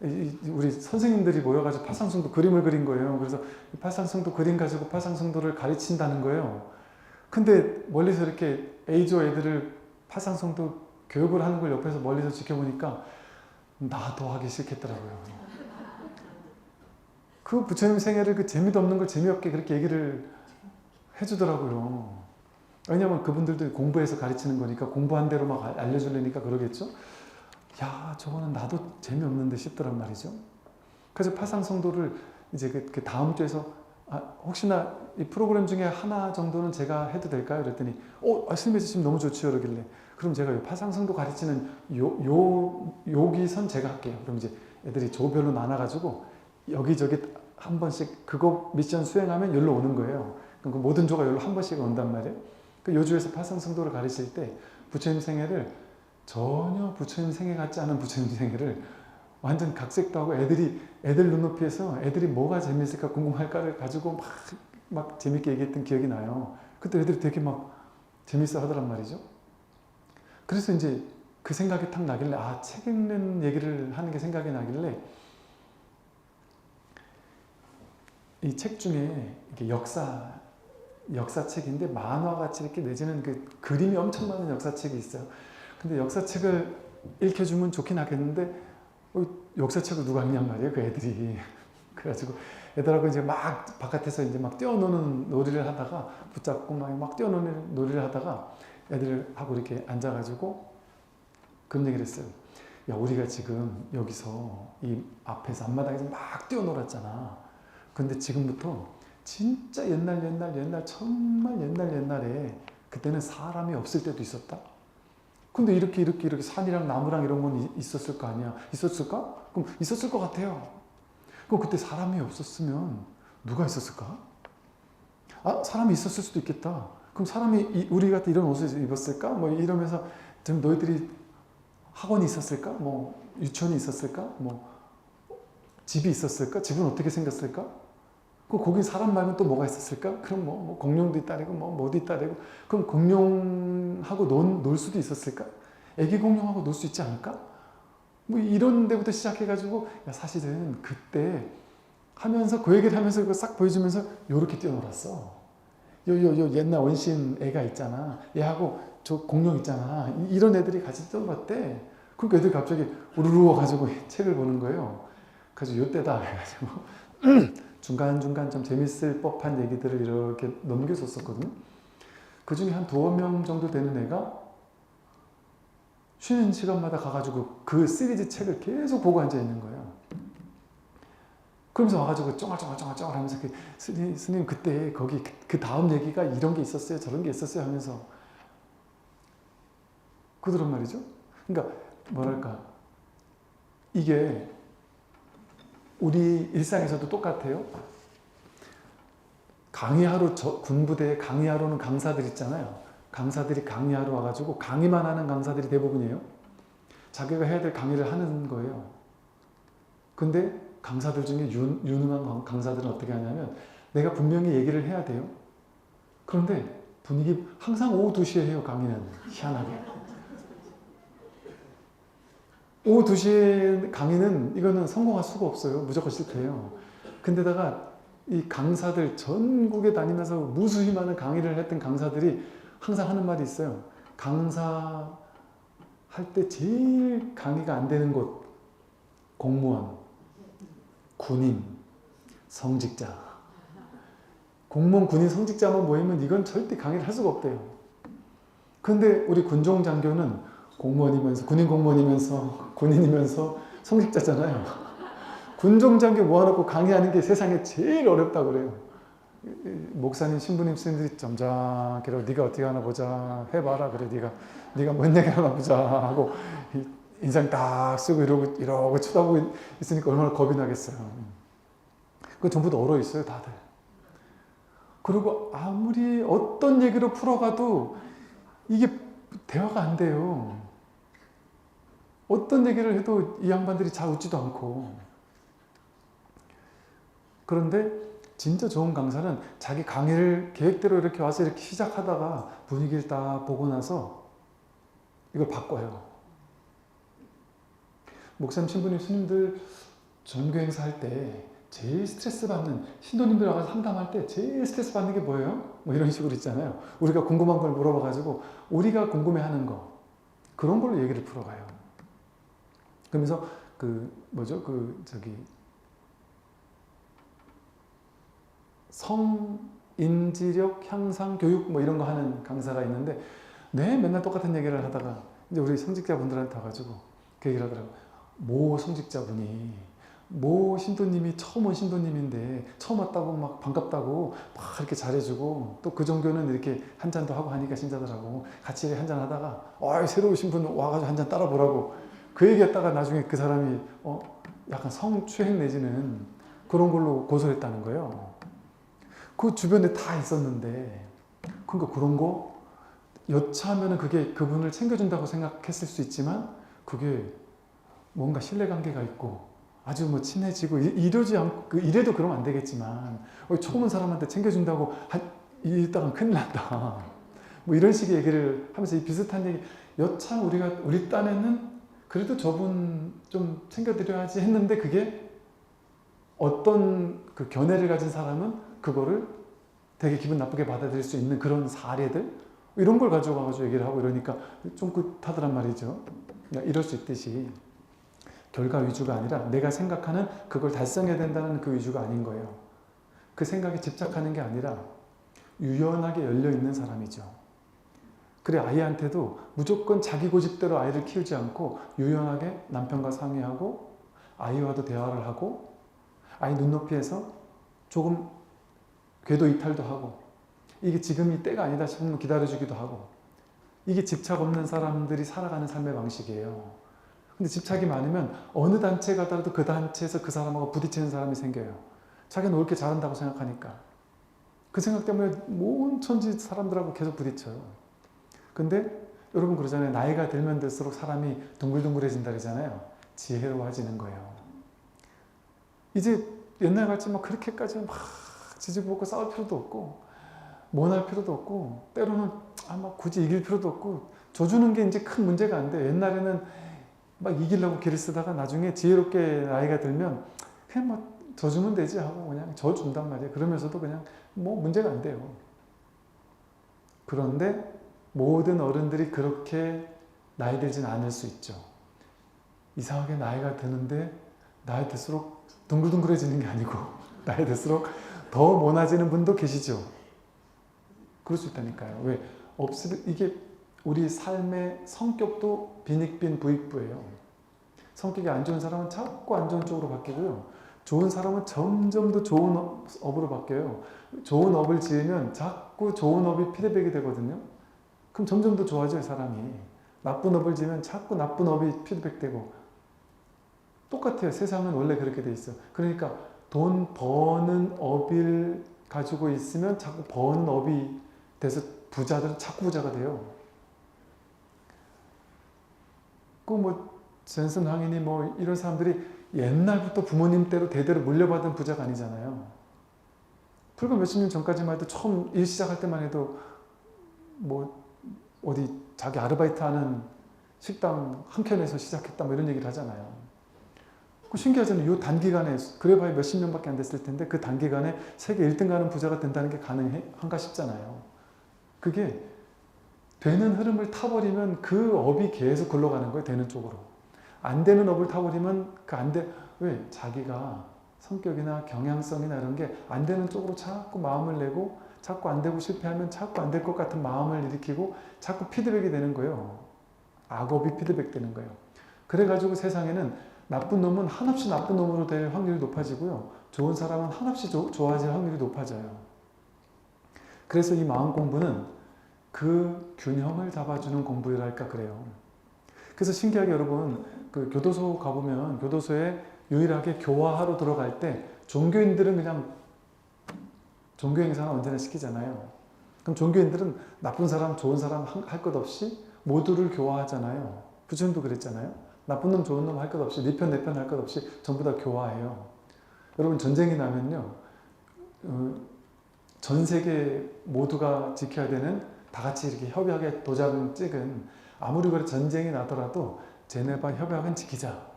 우리 선생님들이 모여가지고 팔상성도 그림을 그린 거예요. 그래서 팔상성도 그림 가지고 팔상성도를 가르친다는 거예요. 근데 멀리서 이렇게 A조 애들을 팔상성도 교육을 하는 걸 옆에서 멀리서 지켜보니까 나도 하기 싫겠더라고요. 그 부처님 생애를 그 재미도 없는 걸 재미없게 그렇게 얘기를 해주더라고요. 왜냐면 그분들도 공부해서 가르치는 거니까 공부한 대로 막 알려주려니까 그러겠죠. 야 저거는 나도 재미없는데 싶더란 말이죠. 그래서 파상성도를 이제 그 다음 주에서 혹시나 이 프로그램 중에 하나 정도는 제가 해도 될까요? 그랬더니 스님이 지금 너무 좋지요 그러길래 그럼 제가 이 파상성도 가르치는 여기선 제가 할게요. 그럼 이제 애들이 조별로 나눠가지고 여기저기 한 번씩 그거 미션 수행하면 여기로 오는 거예요. 그럼 그 모든 조가 여기로 한 번씩 온단 말이에요. 그 요주에서 파상성도를 가르칠 때 부처님 생애를 전혀 부처님 생애 같지 않은 부처님 생애를 완전 각색도 하고 애들 눈높이에서 애들이 뭐가 재밌을까 궁금할까를 가지고 막 재밌게 얘기했던 기억이 나요. 그때 애들이 되게 막 재밌어 하더란 말이죠. 그래서 이제 그 생각이 탁 나길래 책 읽는 얘기를 하는 게 생각이 나길래 이 책 중에 이게 역사책인데 만화같이 이렇게 내지는 그 그림이 엄청 많은 역사책이 있어요. 근데 역사책을 읽혀주면 좋긴 하겠는데 역사책을 누가 읽냔 말이에요, 그 애들이. 그래가지고 애들하고 이제 막 바깥에서 이제 막 뛰어노는 놀이를 하다가 붙잡고 막 뛰어노는 놀이를 하다가 애들하고 이렇게 앉아가지고 그런 얘기를 했어요. 야, 우리가 지금 여기서 이 앞에서 앞마당에서 막 뛰어놀았잖아. 근데 지금부터 진짜 옛날 정말 옛날에 그때는 사람이 없을 때도 있었다. 근데 이렇게 산이랑 나무랑 이런 건 있었을 거 아니야. 있었을까? 그럼 있었을 것 같아요. 그럼 그때 사람이 없었으면 누가 있었을까? 사람이 있었을 수도 있겠다. 그럼 사람이 우리 같은 이런 옷을 입었을까? 뭐 이러면서 좀 너희들이 학원이 있었을까? 뭐 유치원이 있었을까? 뭐 집이 있었을까? 집은 어떻게 생겼을까? 거기 사람 말고 또 뭐가 있었을까? 그럼 공룡도 있다래고 뭐도 있다래고 그럼 공룡하고 놀 수도 있었을까? 애기 공룡하고 놀 수 있지 않을까? 뭐 이런 데부터 시작해가지고 야, 사실은 그때 하면서 그 얘기를 하면서 그거 싹 보여주면서 요렇게 뛰어놀았어. 요 옛날 원신 애가 있잖아. 얘하고 저 공룡 있잖아. 이런 애들이 같이 뛰어놀았대. 그러니까 애들이 갑자기 우르르 와가지고 책을 보는 거예요. 그래서 요때다 해가지고 중간중간 좀 재밌을 법한 얘기들을 이렇게 넘겨줬었거든요. 그 중에 한 2명 정도 되는 애가 쉬는 시간마다 가가지고 그 시리즈 책을 계속 보고 앉아 있는 거예요. 그러면서 와가지고 쫑알쫑알 하면서 스님 그때 거기 그 다음 얘기가 이런 게 있었어요 저런 게 있었어요 하면서 그러더란 말이죠. 그러니까 뭐랄까 이게 우리 일상에서도 똑같아요. 강의하러 군부대에 강의하러 오는 강사들 있잖아요. 강사들이 강의하러 와가지고 강의만 하는 강사들이 대부분이에요. 자기가 해야 될 강의를 하는 거예요. 근데 강사들 중에 유능한 강사들은 어떻게 하냐면 내가 분명히 얘기를 해야 돼요. 그런데 분위기 항상 오후 2시에 해요. 강의는 희한하게. 오후 2시에 강의는 이거는 성공할 수가 없어요. 무조건 실패해요. 근데다가 이 강사들 전국에 다니면서 무수히 많은 강의를 했던 강사들이 항상 하는 말이 있어요. 강사 할 때 제일 강의가 안 되는 곳 공무원, 군인, 성직자. 공무원, 군인, 성직자만 모이면 이건 절대 강의를 할 수가 없대요. 근데 우리 군종장교는 공무원이면서 군인 공무원이면서 군인이면서 성직자잖아요. 군종장교 모아놓고 강의하는 게 세상에 제일 어렵다고 그래요. 목사님, 신부님, 스님들이 점잖게라고 네가 어떻게 하나 보자 해봐라 그래. 네가 뭔 얘기 하나 보자 하고 인상 딱 쓰고 이러고 쳐다보고 있으니까 얼마나 겁이 나겠어요. 그거 전부 다 얼어 있어요 다들. 그리고 아무리 어떤 얘기로 풀어가도 이게 대화가 안 돼요. 어떤 얘기를 해도 이 양반들이 잘 웃지도 않고. 그런데 진짜 좋은 강사는 자기 강의를 계획대로 이렇게 와서 이렇게 시작하다가 분위기를 딱 보고 나서 이걸 바꿔요. 목사님, 신부님, 스님들 전교 행사 할 때 제일 스트레스 받는 신도님들 와서 상담할 때 제일 스트레스 받는 게 뭐예요? 뭐 이런 식으로 있잖아요. 우리가 궁금한 걸 물어봐가지고 우리가 궁금해하는 거 그런 걸로 얘기를 풀어가요. 그러면서 성인지력 향상 교육 뭐 이런 거 하는 강사가 있는데 맨날 똑같은 얘기를 하다가 이제 우리 성직자분들한테 와가지고 그 얘기를 하더라고요. 모 성직자분이 모 신도님이 처음 온 신도님인데 처음 왔다고 막 반갑다고 막 이렇게 잘해주고 또 그 종교는 이렇게 한 잔도 하고 하니까 신자들하고 같이 한 잔 하다가 새로 오신 분 와가지고 한 잔 따라 보라고 그 얘기했다가 나중에 그 사람이 약간 성추행 내지는 그런 걸로 고소했다는 거예요. 그 주변에 다 있었는데 그러니까 그런 거 여차하면 그게 그분을 챙겨준다고 생각했을 수 있지만 그게 뭔가 신뢰관계가 있고 아주 뭐 친해지고 이러지 않고 이래도 그러면 안 되겠지만 처음 온 사람한테 챙겨준다고 이따가 큰일 난다 뭐 이런 식의 얘기를 하면서 이 비슷한 얘기 여차 우리 딴에는 그래도 저분 좀 챙겨드려야지 했는데 그게 어떤 그 견해를 가진 사람은 그거를 되게 기분 나쁘게 받아들일 수 있는 그런 사례들 이런 걸 가져가지고 얘기를 하고 이러니까 좀 긋하더란 말이죠. 이럴 수 있듯이 결과 위주가 아니라 내가 생각하는 그걸 달성해야 된다는 그 위주가 아닌 거예요. 그 생각에 집착하는 게 아니라 유연하게 열려있는 사람이죠. 그래 아이한테도 무조건 자기 고집대로 아이를 키우지 않고 유연하게 남편과 상의하고 아이와도 대화를 하고 아이 눈높이에서 조금 궤도 이탈도 하고 이게 지금이 때가 아니다 싶으면 기다려주기도 하고 이게 집착 없는 사람들이 살아가는 삶의 방식이에요. 근데 집착이 많으면 어느 단체에 가더라도 그 단체에서 그 사람하고 부딪히는 사람이 생겨요. 자기는 옳게 잘한다고 생각하니까. 그 생각 때문에 온 천지 사람들하고 계속 부딪혀요. 근데 여러분 그러잖아요. 나이가 들면 들수록 사람이 둥글둥글해진다 그러잖아요. 지혜로워지는 거예요. 이제 옛날 같이 막 그렇게까지 막 지지고 볶고 싸울 필요도 없고 모날 필요도 없고 때로는 막 굳이 이길 필요도 없고 져주는 게 이제 큰 문제가 안 돼. 옛날에는 막 이기려고 길을 쓰다가 나중에 지혜롭게 나이가 들면 그냥 막 져주면 되지 하고 그냥 져준단 말이에요. 그러면서도 그냥 뭐 문제가 안 돼요. 그런데 모든 어른들이 그렇게 나이 들진 않을 수 있죠. 이상하게 나이가 드는데 나이 들수록 둥글둥글해지는 게 아니고 나이 들수록 더 모나지는 분도 계시죠. 그럴 수 있다니까요. 왜? 이게 우리 삶의 성격도 빈익빈 부익부예요. 성격이 안 좋은 사람은 자꾸 안 좋은 쪽으로 바뀌고요. 좋은 사람은 점점 더 좋은 업으로 바뀌어요. 좋은 업을 지으면 자꾸 좋은 업이 피드백이 되거든요. 그럼 점점 더 좋아져요, 사람이. 나쁜 업을 지으면 자꾸 나쁜 업이 피드백되고. 똑같아요. 세상은 원래 그렇게 돼 있어요. 그러니까 돈 버는 업을 가지고 있으면 자꾸 버는 업이 돼서 부자들은 자꾸 부자가 돼요. 젠슨 황인이 이런 사람들이 옛날부터 부모님 때로 대대로 물려받은 부자가 아니잖아요. 불과 몇십 년 전까지만 해도 처음 일 시작할 때만 해도 어디 자기 아르바이트 하는 식당 한 켠에서 시작했다 이런 얘기를 하잖아요. 신기하잖아요. 이 단기간에 그래봐야 몇십 년밖에 안 됐을 텐데 그 단기간에 세계 1등 가는 부자가 된다는 게 가능한가 싶잖아요. 그게 되는 흐름을 타버리면 그 업이 계속 굴러가는 거예요. 되는 쪽으로. 안 되는 업을 타버리면 왜? 자기가 성격이나 경향성이나 이런 게 안 되는 쪽으로 자꾸 마음을 내고 자꾸 안 되고 실패하면 자꾸 안 될 것 같은 마음을 일으키고 자꾸 피드백이 되는 거예요. 악업이 피드백 되는 거예요. 그래가지고 세상에는 나쁜 놈은 한없이 나쁜 놈으로 될 확률이 높아지고요. 좋은 사람은 한없이 좋아질 확률이 높아져요. 그래서 이 마음 공부는 그 균형을 잡아주는 공부랄까 그래요. 그래서 신기하게 여러분 그 교도소 가보면 교도소에 유일하게 교화하러 들어갈 때 종교인들은 그냥 종교 행사는 언제나 시키잖아요. 그럼 종교인들은 나쁜 사람 좋은 사람 할 것 없이 모두를 교화하잖아요. 부처님도 그랬잖아요. 나쁜 놈 좋은 놈 할 것 없이 네 편 내 편 할 것 없이 전부 다 교화해요. 여러분 전쟁이 나면요. 전 세계 모두가 지켜야 되는 다 같이 이렇게 협약의 도장을 찍은 아무리 그래 전쟁이 나더라도 제네바 협약은 지키자.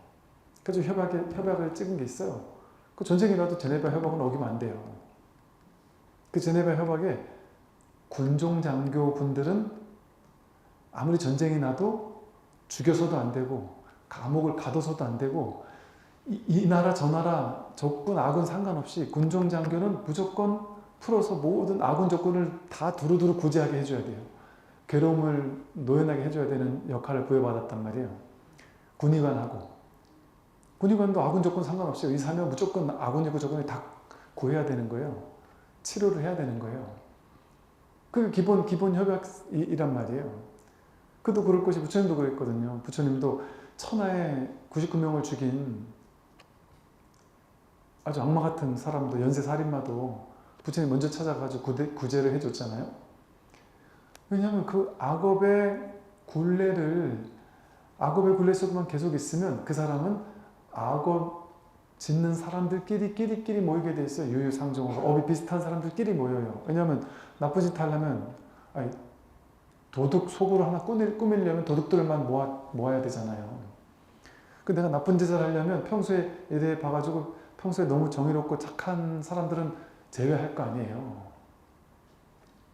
그래서 협약을 찍은 게 있어요. 그 전쟁이 나도 제네바 협약은 어기면 안 돼요. 그 제네바 협약에 군종 장교 분들은 아무리 전쟁이 나도 죽여서도 안 되고 감옥을 가둬서도 안 되고 이 나라 저 나라 적군 아군 상관없이 군종 장교는 무조건 풀어서 모든 아군 적군을 다 두루두루 구제하게 해줘야 돼요. 괴로움을 노연하게 해줘야 되는 역할을 부여받았단 말이에요. 군의관도 아군 적군 상관없이 의사면 무조건 아군이고 적군을 다 구해야 되는 거예요. 치료를 해야 되는 거예요. 그게 기본 협약이란 말이에요. 그도 그럴 것이 부처님도 그랬거든요. 부처님도 천하에 99명을 죽인 아주 악마 같은 사람도 연쇄살인마도 부처님 먼저 찾아가지고 구제를 해줬잖아요. 왜냐하면 그 악업의 굴레 속에만 계속 있으면 그 사람은 악업 짓는 사람들끼리 모이게 돼 있어요. 유유상종으로. 업이 비슷한 사람들끼리 모여요. 왜냐하면 나쁜 짓 하려면 도둑 속으로 하나 꾸미려면 도둑들만 모아야 되잖아요. 그 내가 나쁜 짓을 하려면 평소에 에 대해 봐가지고 평소에 너무 정의롭고 착한 사람들은 제외할 거 아니에요.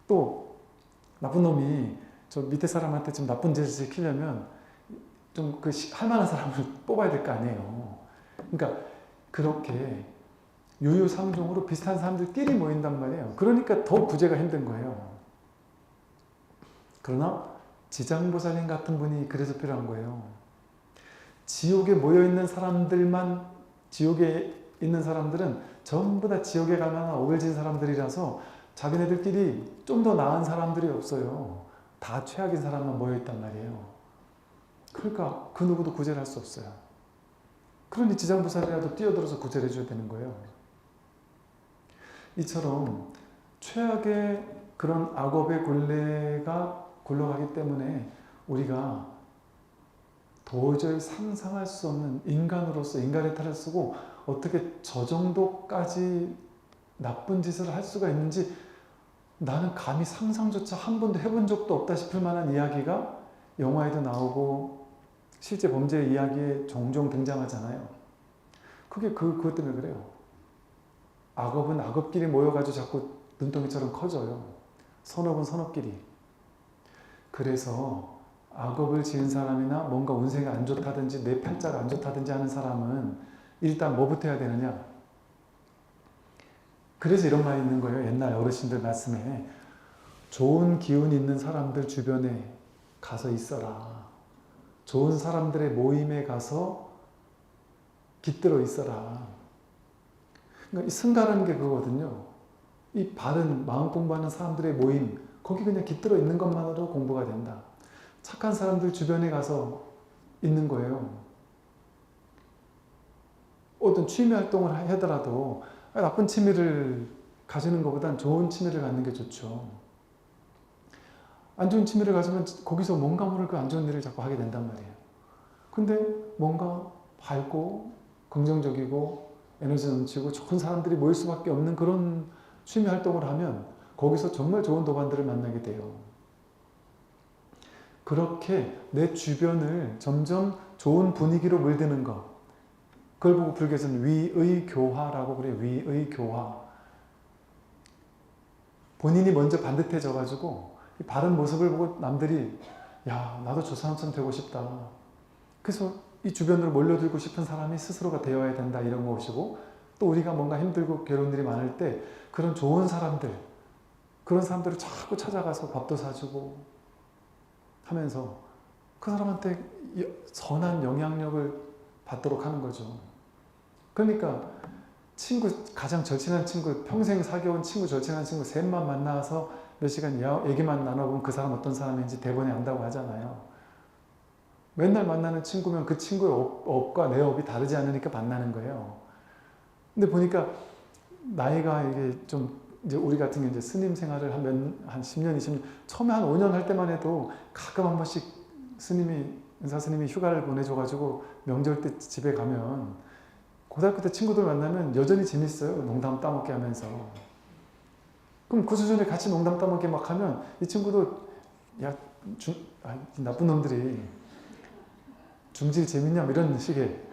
또 나쁜 놈이 저 밑에 사람한테 좀 나쁜 짓을 시키려면 좀 할 만한 사람을 뽑아야 될 거 아니에요. 그러니까 그렇게 유유상종으로 비슷한 사람들끼리 모인단 말이에요. 그러니까 더 구제가 힘든 거예요. 그러나 지장보살님 같은 분이 그래서 필요한 거예요. 지옥에 모여있는 사람들은 전부 다 지옥에 갈 만한 업을 진 사람들이라서 자기네들끼리 좀 더 나은 사람들이 없어요. 다 최악인 사람만 모여있단 말이에요. 그러니까 그 누구도 구제를 할 수 없어요. 그러니 지장보살이라도 뛰어들어서 구제를 해줘야 되는 거예요. 이처럼 최악의 그런 악업의 굴레가 굴러가기 때문에 우리가 도저히 상상할 수 없는 인간으로서 인간의 탈을 쓰고 어떻게 저 정도까지 나쁜 짓을 할 수가 있는지 나는 감히 상상조차 한 번도 해본 적도 없다 싶을 만한 이야기가 영화에도 나오고 실제 범죄 이야기에 종종 등장하잖아요. 그게 그것 때문에 그래요. 악업은 악업끼리 모여가지고 자꾸 눈덩이처럼 커져요. 선업은 선업끼리. 그래서 악업을 지은 사람이나 뭔가 운세가 안 좋다든지 내 팔자가 안 좋다든지 하는 사람은 일단 뭐부터 해야 되느냐? 그래서 이런 말이 있는 거예요. 옛날 어르신들 말씀에 좋은 기운 있는 사람들 주변에 가서 있어라. 좋은 사람들의 모임에 가서 깃들어 있어라. 그러니까 이 승가라는 게 그거거든요. 이 바른 마음 공부하는 사람들의 모임, 거기 그냥 깃들어 있는 것만으로 공부가 된다. 착한 사람들 주변에 가서 있는 거예요. 어떤 취미 활동을 하더라도 나쁜 취미를 가지는 것보단 좋은 취미를 갖는 게 좋죠. 안 좋은 취미를 가지면 거기서 뭔가 모를 그 안 좋은 일을 자꾸 하게 된단 말이에요. 근데 뭔가 밝고 긍정적이고 에너지 넘치고 좋은 사람들이 모일 수밖에 없는 그런 취미 활동을 하면 거기서 정말 좋은 도반들을 만나게 돼요. 그렇게 내 주변을 점점 좋은 분위기로 물드는 것, 그걸 보고 불교에서는 위의교화라고 그래요. 위의교화. 본인이 먼저 반듯해져가지고 바른 모습을 보고 남들이 야, 나도 저 사람처럼 되고 싶다. 그래서 이 주변으로 몰려들고 싶은 사람이 스스로가 되어야 된다, 이런 것이고, 또 우리가 뭔가 힘들고 괴로운 일이 많을 때 그런 좋은 사람들, 그런 사람들을 자꾸 찾아가서 밥도 사주고 하면서 그 사람한테 선한 영향력을 받도록 하는 거죠. 그러니까 친구, 가장 절친한 친구, 평생 사귀어온 친구, 절친한 친구 셋만 만나서 몇 시간 얘기만 나눠보면 그 사람 어떤 사람인지 대본에 안다고 하잖아요. 맨날 만나는 친구면 그 친구의 업과 내 업이 다르지 않으니까 만나는 거예요. 근데 보니까 나이가 이게 좀 이제 우리 같은 경우 이제 스님 생활을 한 10년, 20년, 처음에 한 5년 할 때만 해도 가끔 한 번씩 은사 스님이 휴가를 보내줘가지고 명절 때 집에 가면 고등학교 때 친구들 만나면 여전히 재밌어요. 농담 따먹게 하면서. 그럼 그 수준에 같이 농담 따먹게 막 하면 이 친구도 야, 나쁜 놈들이 중질 재밌냐 이런 식의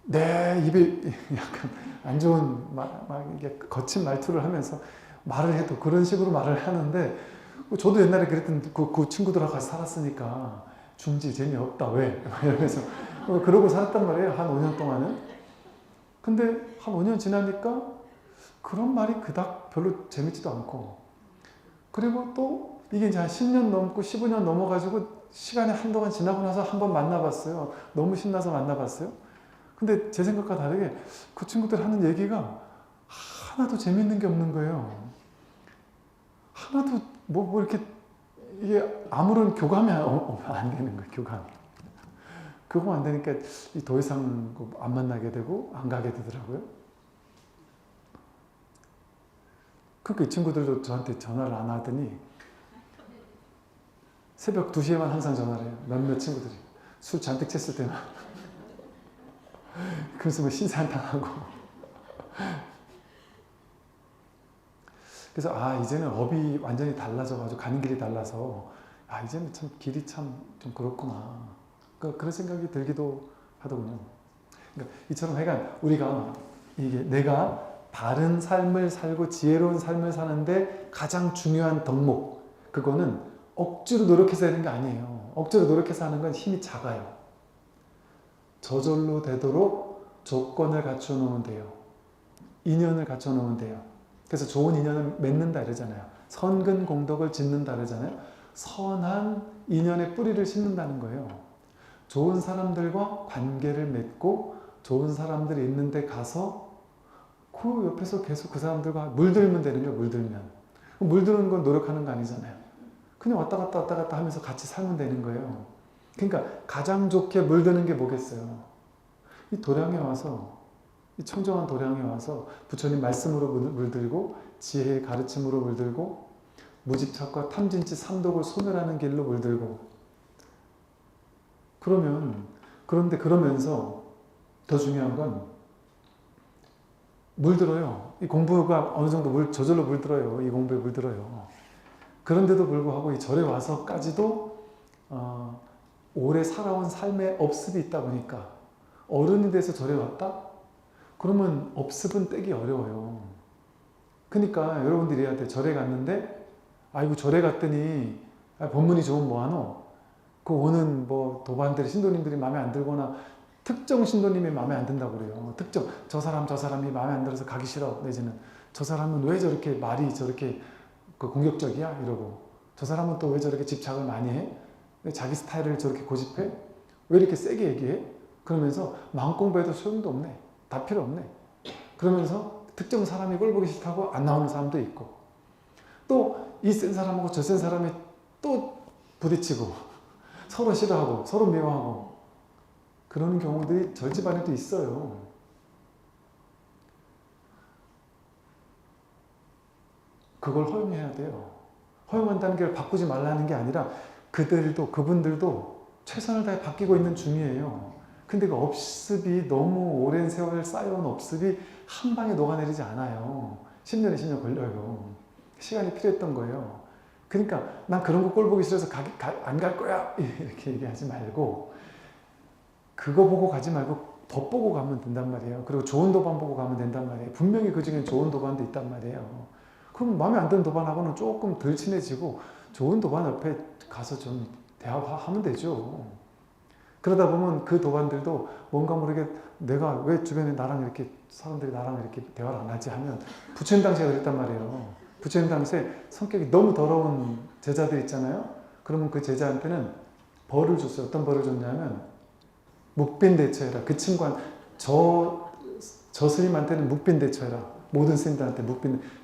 내 입에 약간 안 좋은 막 이게 거친 말투를 하면서 말을 해도 그런 식으로 말을 하는데, 저도 옛날에 그랬던 그 친구들하고 같이 살았으니까 중질 재미없다 왜 이러면서 그러고 살았단 말이에요. 한 5년 동안은. 근데 한 5년 지나니까 그런 말이 그닥 별로 재밌지도 않고, 그리고 또 이게 이제 한 10년 넘고 15년 넘어가지고 시간이 한동안 지나고 나서 한번 만나봤어요. 너무 신나서 만나봤어요. 근데 제 생각과 다르게 그 친구들 하는 얘기가 하나도 재밌는 게 없는 거예요. 하나도 뭐 이렇게 이게 아무런 교감이 안 되는 거예요. 교감이. 그거 안 되니까 더 이상 안 만나게 되고 안 가게 되더라고요. 그러니까 이 친구들도 저한테 전화를 안 하더니 새벽 2시에만 항상 전화를 해요. 몇몇 친구들이. 술 잔뜩 챘을 때만. 그래서 뭐 신사한탄하고. 그래서 이제는 업이 완전히 달라져가지고 가는 길이 달라서 이제는 참 길이 참 좀 그렇구나. 그런 생각이 들기도 하더군요. 그러니까 이처럼 하여간 우리가 이게 내가 바른 삶을 살고 지혜로운 삶을 사는데 가장 중요한 덕목, 그거는 억지로 노력해서 하는 게 아니에요. 억지로 노력해서 하는 건 힘이 작아요. 저절로 되도록 조건을 갖춰 놓으면 돼요. 인연을 갖춰 놓으면 돼요. 그래서 좋은 인연을 맺는다 이러잖아요. 선근 공덕을 짓는다 그러잖아요. 선한 인연의 뿌리를 심는다는 거예요. 좋은 사람들과 관계를 맺고 좋은 사람들이 있는데 가서 그 옆에서 계속 그 사람들과 물들면 되는 거예요. 물드는 건 노력하는 거 아니잖아요. 그냥 왔다 갔다 하면서 같이 살면 되는 거예요. 그러니까 가장 좋게 물드는 게 뭐겠어요. 이 도량에 와서, 이 청정한 도량에 와서 부처님 말씀으로 물들고 지혜의 가르침으로 물들고 무집착과 탐진치 삼독을 소멸하는 길로 물들고, 그러면서 더 중요한 건 물들어요. 이 공부가 어느 정도 저절로 물들어요. 이 공부에 물들어요. 그런데도 불구하고 이 절에 와서까지도 오래 살아온 삶의 업습이 있다 보니까 어른이 돼서 절에 왔다? 그러면 업습은 떼기 어려워요. 그러니까 여러분들이 해야 돼. 절에 갔는데 아이고 절에 갔더니 법문이 좋으면 뭐하노? 그 오는 뭐 도반들이 신도님들이 마음에 안 들거나 특정 신도님이 마음에 안 든다고 그래요. 특정 저 사람이 마음에 안 들어서 가기 싫어. 내지는 저 사람은 왜 저렇게 말이 저렇게 공격적이야? 이러고 저 사람은 또 왜 저렇게 집착을 많이 해? 왜 자기 스타일을 저렇게 고집해? 왜 이렇게 세게 얘기해? 그러면서 마음 공부해도 소용도 없네. 다 필요 없네. 그러면서 특정 사람이 꼴 보기 싫다고 안 나오는 사람도 있고 또 이 센 사람하고 저 센 사람이 또 부딪히고 서로 싫어하고 서로 미워하고 그러는 경우들이 저희 집안에도 있어요. 그걸 허용해야 돼요. 허용한다는 게 바꾸지 말라는 게 아니라 그분들도 최선을 다해 바뀌고 있는 중이에요. 근데 그 업습이 너무 오랜 세월 쌓여온 업습이 한 방에 녹아내리지 않아요. 10년, 20년 걸려요. 시간이 필요했던 거예요. 그러니까 난 그런 거 꼴 보기 싫어서 안 갈 거야 이렇게 얘기하지 말고 그거 보고 가지 말고 더 보고 가면 된단 말이에요. 그리고 좋은 도반 보고 가면 된단 말이에요. 분명히 그 중에 좋은 도반도 있단 말이에요. 그럼 마음에 안 드는 도반하고는 조금 덜 친해지고 좋은 도반 옆에 가서 좀 대화하면 되죠. 그러다 보면 그 도반들도 뭔가 모르게 내가 왜 주변에 사람들이 나랑 이렇게 대화를 안 하지 하면 부처님 당시에 그랬단 말이에요. 부처님 당시에 성격이 너무 더러운 제자들 있잖아요. 그러면 그 제자한테는 벌을 줬어요. 어떤 벌을 줬냐면 묵빈대처해라. 그 친구한 저 스님한테는 묵빈대처해라. 모든 스님들한테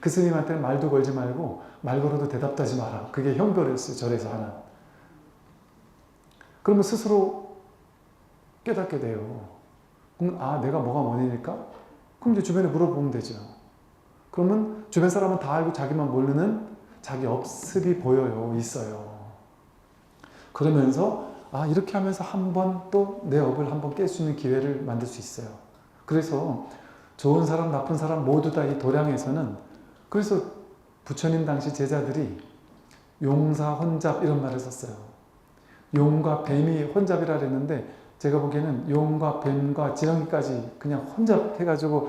그 스님한테는 말도 걸지 말고 말 걸어도 대답도 하지 마라. 그게 형벌이었어요. 절에서 하나. 그러면 스스로 깨닫게 돼요. 그럼 내가 뭐가 원인일까? 그럼 이제 주변에 물어보면 되죠. 그러면 주변 사람은 다 알고 자기만 모르는 자기 업습이 보여요. 있어요. 그러면서 이렇게 하면서 한 번 또 내 업을 한번 깰 수 있는 기회를 만들 수 있어요. 그래서 좋은 사람, 나쁜 사람 모두 다 이 도량에서는 그래서 부처님 당시 제자들이 용사, 혼잡 이런 말을 썼어요. 용과 뱀이 혼잡이라 그랬는데 제가 보기에는 용과 뱀과 지렁이까지 그냥 혼잡해가지고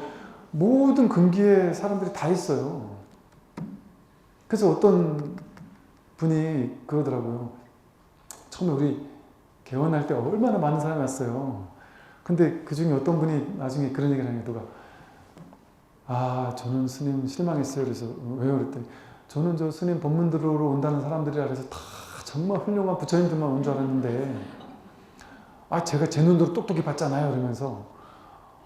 모든 금기에 사람들이 다 있어요. 그래서 어떤 분이 그러더라고요. 처음에 우리 개원할 때 얼마나 많은 사람이 왔어요. 근데 그 중에 어떤 분이 나중에 그런 얘기를 하는 게 누가 저는 스님 실망했어요. 그래서 왜요? 그랬더니 저는 저 스님 법문 들으러 온다는 사람들이라 그래서 다 정말 훌륭한 부처님들만 온 줄 알았는데 제가 제 눈으로 똑똑히 봤잖아요. 그러면서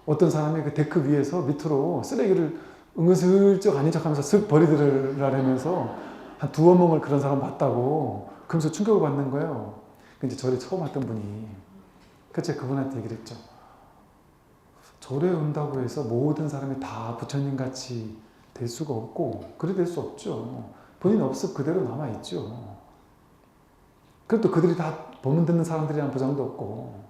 어떤 사람이 그 데크 위에서 밑으로 쓰레기를 은근슬쩍 아닌 척하면서 쓱 버리더라면서 한 두어 멍을 그런 사람 봤다고 그러면서 충격을 받는 거예요. 이제 절에 처음 왔던 분이. 그래서 제가 그분한테 얘기를 했죠. 절에 온다고 해서 모든 사람이 다 부처님같이 될 수가 없고 그래 될 수 없죠. 본인 업습 그대로 남아있죠. 그래도 그들이 다 법문 듣는 사람들이란 보장도 없고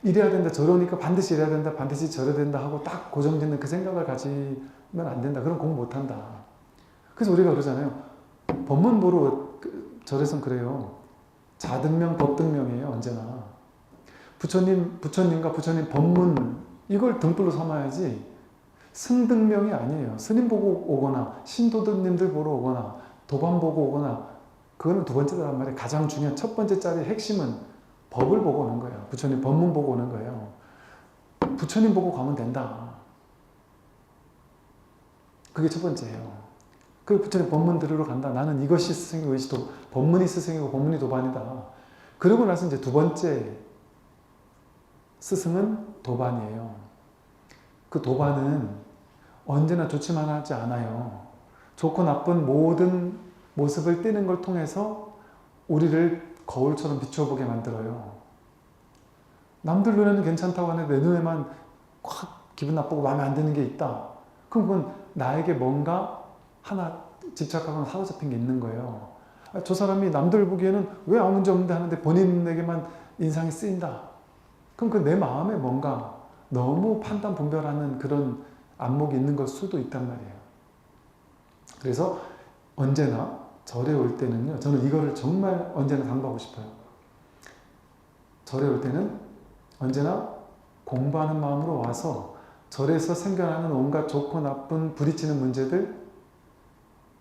이래야 된다 저러니까 반드시 이래야 된다 반드시 저래야 된다 하고 딱 고정짓는 그 생각을 가지면 안 된다. 그럼 공부 못한다. 그래서 우리가 그러잖아요. 법문 보러 절에선 그래요. 자등명 법등명이에요. 언제나 부처님과 부처님 법문 이걸 등불로 삼아야지 승등명이 아니에요. 스님 보고 오거나 신도들님들 보러 오거나 도반 보고 오거나 그거는 두 번째란 말이에요. 가장 중요한 첫 번째 짜리 핵심은 법을 보고 오는 거예요. 부처님 법문 보고 오는 거예요. 부처님 보고 가면 된다. 그게 첫 번째예요. 그 부처님 법문 들으러 간다. 나는 이것이 스승이고 이것이 법문이 스승이고 법문이 도반이다. 그러고 나서 이제 두 번째 스승은 도반이에요. 그 도반은 언제나 좋지만 하지 않아요. 좋고 나쁜 모든 모습을 띠는 걸 통해서 우리를 거울처럼 비춰보게 만들어요. 남들 눈에는 괜찮다고 하는데 내 눈에만 확 기분 나쁘고 마음에 안 드는 게 있다. 그럼 그건 나에게 뭔가 하나 집착하거나 사로잡힌 게 있는 거예요. 저 사람이 남들 보기에는 왜 아무 문제 없는데 하는데 본인에게만 인상이 쓰인다. 그럼 그 내 마음에 뭔가 너무 판단 분별하는 그런 안목이 있는 걸 수도 있단 말이에요. 그래서 언제나 절에 올 때는요, 저는 이거를 정말 언제나 당부하고 싶어요. 절에 올 때는 언제나 공부하는 마음으로 와서 절에서 생겨나는 온갖 좋고 나쁜 부딪히는 문제들,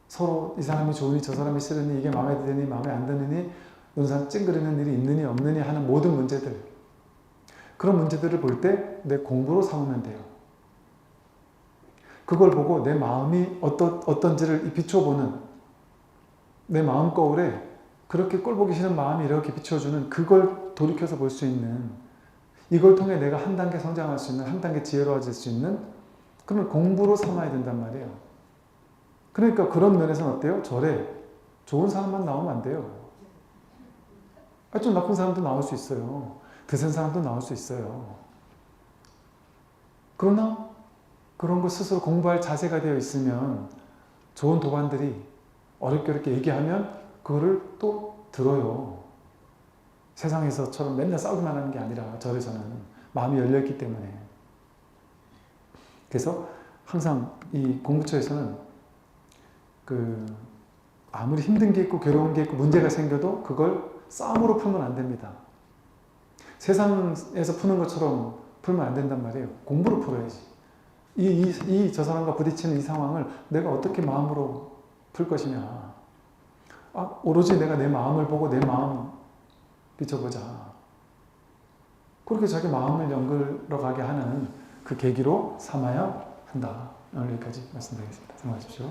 서로 이 사람이 좋으니 저 사람이 싫으니 이게 마음에 드니 마음에 안 드느니 눈산 찡그리는 일이 있느니 없느니 하는 모든 문제들, 그런 문제들을 볼 때 내 공부로 삼으면 돼요. 그걸 보고 내 마음이 어떤지를 비춰보는, 내 마음 거울에 그렇게 꼴보기 싫은 마음이 이렇게 비춰주는, 그걸 돌이켜서 볼 수 있는, 이걸 통해 내가 한 단계 성장할 수 있는, 한 단계 지혜로워질 수 있는 그런 공부로 삼아야 된단 말이에요. 그러니까 그런 면에서는 어때요? 절에 좋은 사람만 나오면 안 돼요. 좀 나쁜 사람도 나올 수 있어요. 드센 사람도 나올 수 있어요. 그러나 그런 거 스스로 공부할 자세가 되어 있으면 좋은 도반들이 어렵게 얘기하면 그거를 또 들어요. 세상에서처럼 맨날 싸우기만 하는 게 아니라 절에서는 마음이 열려있기 때문에. 그래서 항상 이 공부처에서는 아무리 힘든 게 있고 괴로운 게 있고 문제가 생겨도 그걸 싸움으로 풀면 안 됩니다. 세상에서 푸는 것처럼 풀면 안 된단 말이에요. 공부로 풀어야지. 저 사람과 부딪히는 이 상황을 내가 어떻게 마음으로 풀 것이냐. 오로지 내가 내 마음을 보고 내 마음 비춰보자. 그렇게 자기 마음을 연결하게 하는 그 계기로 삼아야 한다. 오늘 여기까지 말씀드리겠습니다. 수고하십시오.